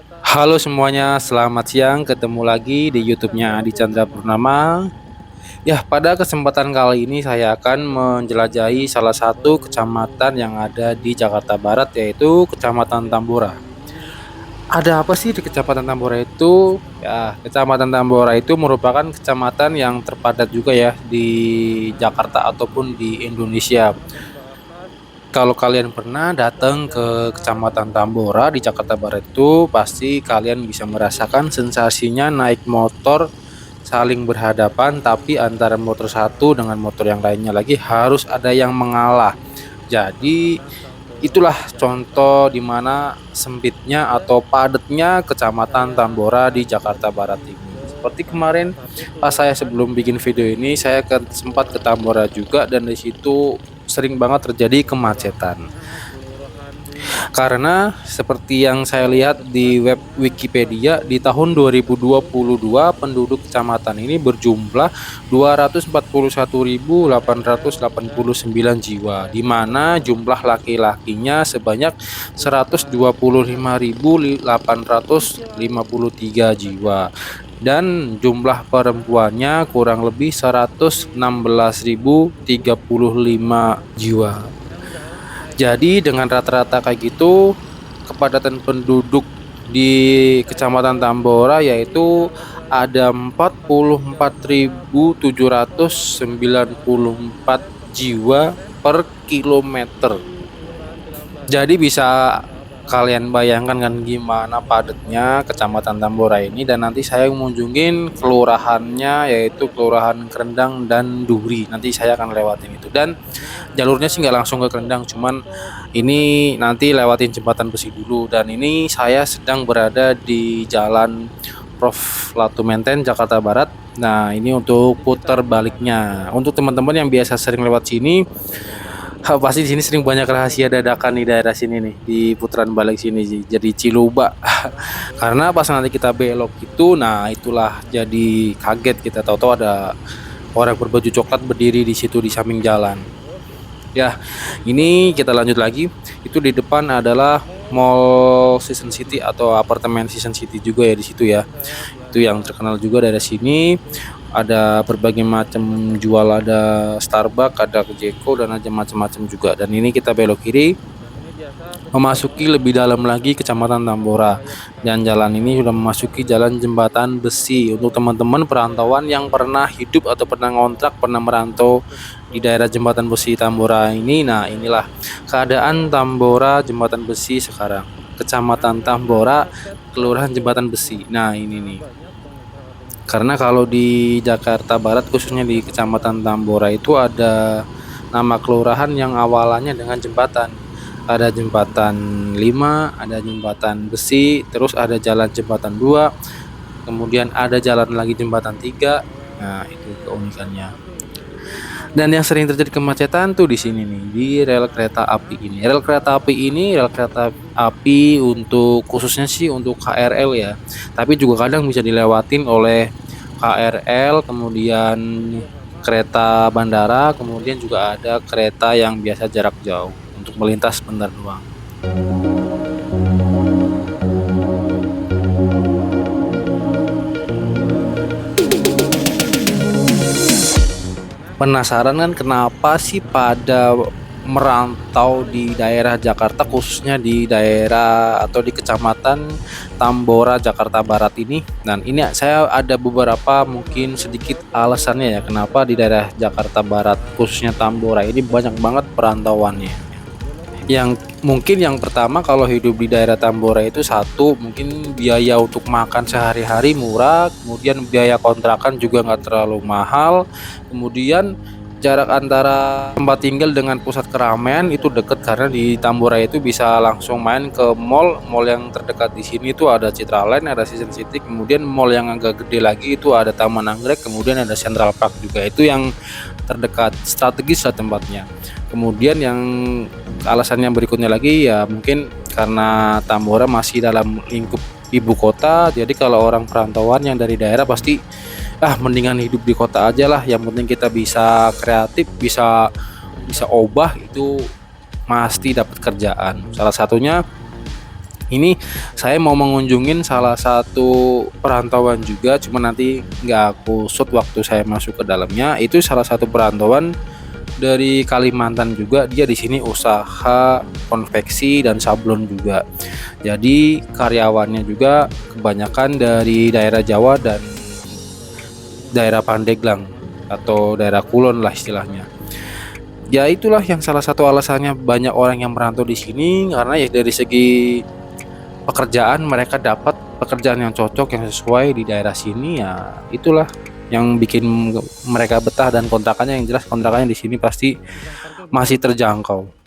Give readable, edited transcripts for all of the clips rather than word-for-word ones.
Halo semuanya, selamat siang. Ketemu lagi di YouTube-nya Adi Chandra Purnama. Ya, pada kesempatan kali ini saya akan menjelajahi salah satu kecamatan yang ada di Jakarta Barat, yaitu Kecamatan Tambora. Ada apa sih di Kecamatan Tambora itu? Ya, Kecamatan Tambora itu merupakan kecamatan yang terpadat juga ya di Jakarta ataupun di Indonesia. Kalau kalian pernah datang ke Kecamatan Tambora di Jakarta Barat itu, pasti kalian bisa merasakan sensasinya naik motor saling berhadapan, tapi antara motor satu dengan motor yang lainnya lagi harus ada yang mengalah. Jadi itulah contoh di mana sempitnya atau padatnya Kecamatan Tambora di Jakarta Barat ini. Seperti kemarin pas saya sebelum bikin video ini, saya sempat ke Tambora juga, dan di situ sering banget terjadi kemacetan. Karena seperti yang saya lihat di web Wikipedia, di tahun 2022 penduduk kecamatan ini berjumlah 241.889 jiwa, di mana jumlah laki-lakinya sebanyak 125.853 jiwa dan jumlah perempuannya kurang lebih 116.035 jiwa. Jadi dengan rata-rata kayak gitu, kepadatan penduduk di Kecamatan Tambora yaitu ada 44.794 jiwa per kilometer. Jadi bisa kalian bayangkan kan gimana padatnya Kecamatan Tambora ini, dan nanti saya mengunjungin kelurahannya yaitu Kelurahan Kerendang dan Duri. Nanti saya akan lewatin itu, dan jalurnya sih nggak langsung ke Kerendang, cuman ini nanti lewatin jembatan besi dulu. Dan ini saya sedang berada di Jalan Prof. Latu Menten, Jakarta Barat. Nah, ini untuk putar baliknya. Untuk teman-teman yang biasa sering lewat sini, pasti di sini sering banyak rahasia dadakan di daerah sini nih, di putaran balik sini sih. Jadi ciluba. Karena pas nanti kita belok itu, nah itulah jadi kaget, kita tahu-tahu ada orang berbaju coklat berdiri di situ di samping jalan. Ya, ini kita lanjut lagi. Itu di depan adalah Mall Season City atau apartemen Season City juga ya di situ ya. Itu yang terkenal juga dari sini. Ada berbagai macam jual, ada Starbucks, ada Jeko, dan ada macam-macam juga. Dan ini kita belok kiri memasuki lebih dalam lagi Kecamatan Tambora, dan jalan ini sudah memasuki jalan jembatan besi. Untuk teman-teman perantauan yang pernah hidup atau pernah ngontrak, pernah merantau di daerah jembatan besi Tambora ini, nah inilah keadaan Tambora jembatan besi sekarang. Kecamatan Tambora, Kelurahan Jembatan Besi. Nah ini nih, karena kalau di Jakarta Barat khususnya di Kecamatan Tambora itu ada nama kelurahan yang awalannya dengan jembatan. Ada jembatan 5, ada jembatan besi, terus ada jalan jembatan 2, kemudian ada jalan lagi jembatan 3. Nah, itu keunikannya. Dan yang sering terjadi kemacetan tuh di sini nih, di rel kereta api ini. Rel kereta api untuk khususnya sih untuk KRL ya. Tapi juga kadang bisa dilewatin oleh KRL, kemudian kereta bandara, kemudian juga ada kereta yang biasa jarak jauh untuk melintas sebentar doang. Penasaran kan kenapa sih pada merantau di daerah Jakarta, khususnya di daerah atau di Kecamatan Tambora Jakarta Barat ini? Dan ini saya ada beberapa mungkin sedikit alasannya ya, kenapa di daerah Jakarta Barat khususnya Tambora ini banyak banget perantauannya. Yang mungkin yang pertama, kalau hidup di daerah Tambora itu satu, mungkin biaya untuk makan sehari-hari murah, kemudian biaya kontrakan juga nggak terlalu mahal, kemudian jarak antara tempat tinggal dengan pusat keramaian itu dekat, karena di Tambora itu bisa langsung main ke mall yang terdekat di sini itu ada Citraland, ada Season City, kemudian mall yang agak gede lagi itu ada Taman Anggrek, kemudian ada Central Park juga, itu yang terdekat, strategis lah tempatnya. Kemudian yang alasannya berikutnya lagi ya, mungkin karena Tambora masih dalam lingkup ibu kota, jadi kalau orang perantauan yang dari daerah pasti mendingan hidup di kota aja lah, yang penting kita bisa kreatif, bisa obah, itu pasti dapat kerjaan. Salah satunya Ini saya mau mengunjungin salah satu perantauan juga, cuma nanti nggak aku shoot waktu saya masuk ke dalamnya. Itu salah satu perantauan dari Kalimantan juga, dia di sini usaha konveksi dan sablon juga. Jadi karyawannya juga kebanyakan dari daerah Jawa dan daerah Pandeglang atau daerah Kulon lah istilahnya. Ya itulah yang salah satu alasannya banyak orang yang merantau di sini, karena ya dari segi pekerjaan mereka dapat pekerjaan yang cocok yang sesuai di daerah sini, ya itulah yang bikin mereka betah. Dan kontrakannya yang jelas kontrakannya di sini pasti masih terjangkau.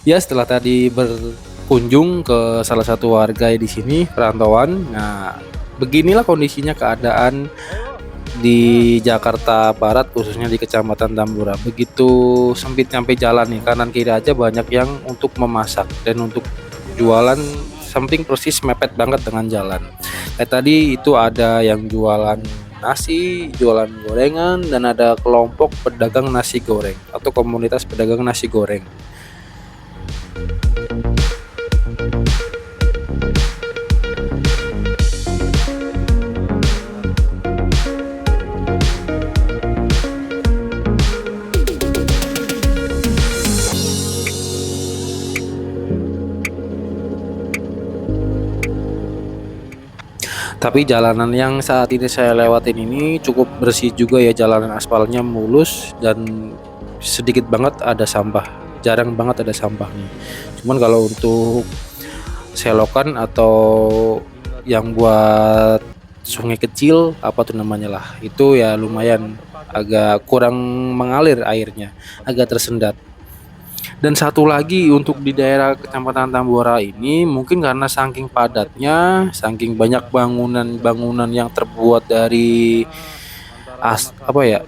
Ya setelah tadi berkunjung ke salah satu warga di sini perantauan, nah beginilah kondisinya keadaan di Jakarta Barat, khususnya di Kecamatan Tambora. Begitu sempit sampai jalan nih, kanan kiri aja banyak yang untuk memasak dan untuk jualan, samping persis mepet banget dengan jalan. Kayak tadi itu ada yang jualan nasi, jualan gorengan, dan ada kelompok pedagang nasi goreng atau komunitas pedagang nasi goreng. Tapi jalanan yang saat ini saya lewatin ini cukup bersih juga ya, jalanan aspalnya mulus dan sedikit banget ada sampah, jarang banget ada sampah nih. Cuman kalau untuk selokan atau yang buat sungai kecil apa tuh namanya lah, itu ya lumayan agak kurang mengalir airnya, agak tersendat. Dan satu lagi untuk di daerah Kecamatan Tambora ini, mungkin karena saking padatnya, saking banyak bangunan-bangunan yang terbuat dari apa ya,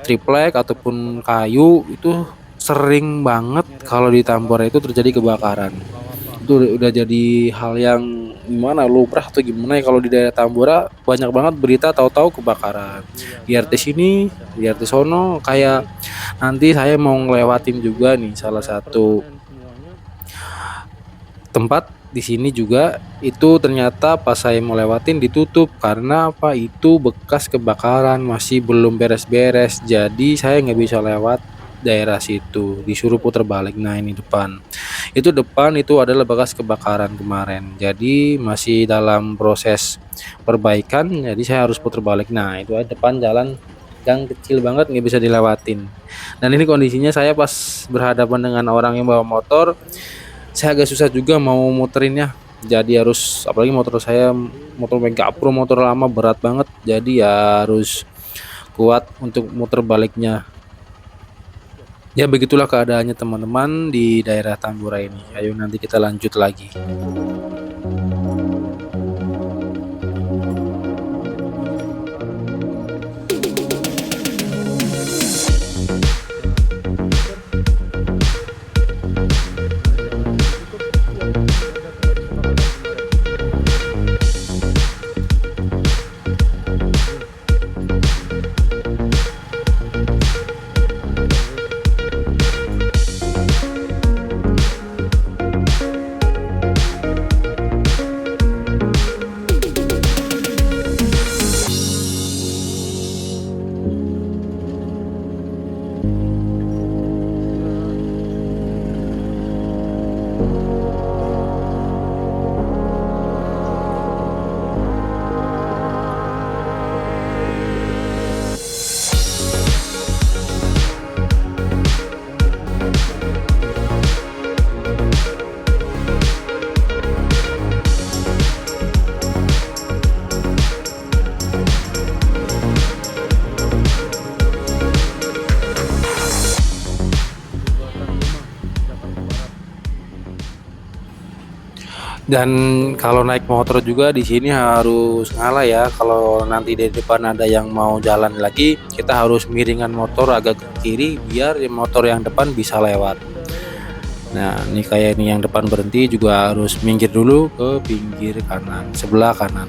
triplek ataupun kayu, itu sering banget kalau di Tambora itu terjadi kebakaran. Itu udah jadi hal yang gimana, lumrah atau gimana ya, kalau di daerah Tambora banyak banget berita tahu-tahu kebakaran. Di RT sini, di RT sono, kayak nanti saya mau ngelewatin juga nih salah satu tempat di sini juga, itu ternyata pas saya mau lewatin ditutup karena apa, itu bekas kebakaran masih belum beres-beres, jadi saya nggak bisa lewat daerah situ, disuruh putar balik. Nah ini depan itu adalah bekas kebakaran kemarin, jadi masih dalam proses perbaikan, jadi saya harus putar balik. Nah itu depan jalan gang kecil banget nggak bisa dilewatin. Dan ini kondisinya saya pas berhadapan dengan orang yang bawa motor, saya agak susah juga mau muterinnya, jadi harus, apalagi motor saya motor Mega Pro, motor lama, berat banget, jadi ya harus kuat untuk muter baliknya. Ya begitulah keadaannya teman-teman di daerah Tambora ini. Ayo nanti kita lanjut lagi. Dan kalau naik motor juga di sini harus ngalah ya. Kalau nanti di depan ada yang mau jalan lagi, kita harus miringkan motor agak ke kiri biar motor yang depan bisa lewat. Nah, ini kayak ini yang depan berhenti juga harus minggir dulu ke pinggir kanan, sebelah kanan.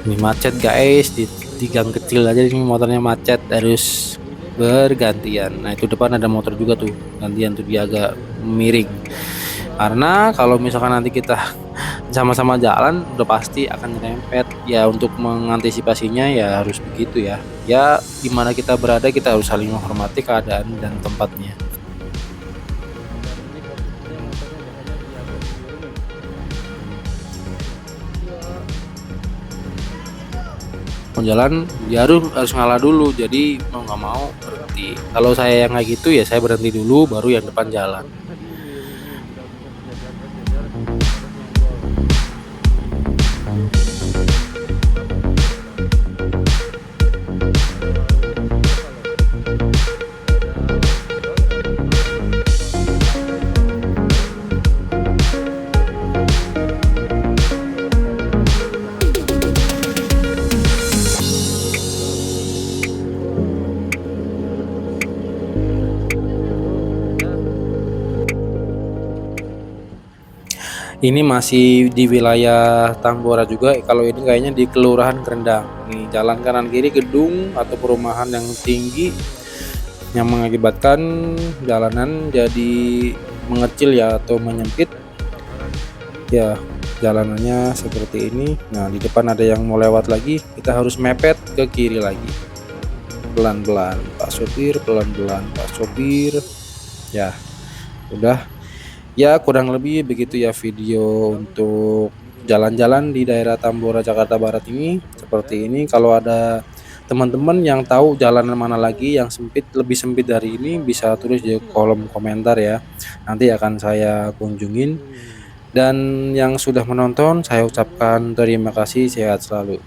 Ini macet guys, di gang kecil aja ini motornya macet, harus bergantian. Nah, itu depan ada motor juga tuh, gantian tuh dia agak miring. Karena kalau misalkan nanti kita sama-sama jalan udah pasti akan nyerempet. Ya untuk mengantisipasinya ya harus begitu ya. Ya dimana kita berada kita harus saling menghormati keadaan dan tempatnya. Mau jalan ya harus ngalah dulu, jadi mau nggak mau berhenti. Kalau saya yang kayak gitu ya saya berhenti dulu baru yang depan jalan. Ini masih di wilayah Tambora juga. Kalau ini kayaknya di Kelurahan Kerendang. Nih jalan kanan kiri gedung atau perumahan yang tinggi yang mengakibatkan jalanan jadi mengecil ya atau menyempit. Ya, jalanannya seperti ini. Nah, di depan ada yang mau lewat lagi, kita harus mepet ke kiri lagi. Pelan-pelan, Pak Sopir, pelan-pelan, Pak Sopir. Ya, udah. Ya, kurang lebih begitu ya video untuk jalan-jalan di daerah Tambora, Jakarta Barat ini. Seperti ini, kalau ada teman-teman yang tahu jalanan mana lagi yang sempit, lebih sempit dari ini, bisa tulis di kolom komentar ya. Nanti akan saya kunjungin. Dan yang sudah menonton, saya ucapkan terima kasih, sehat selalu.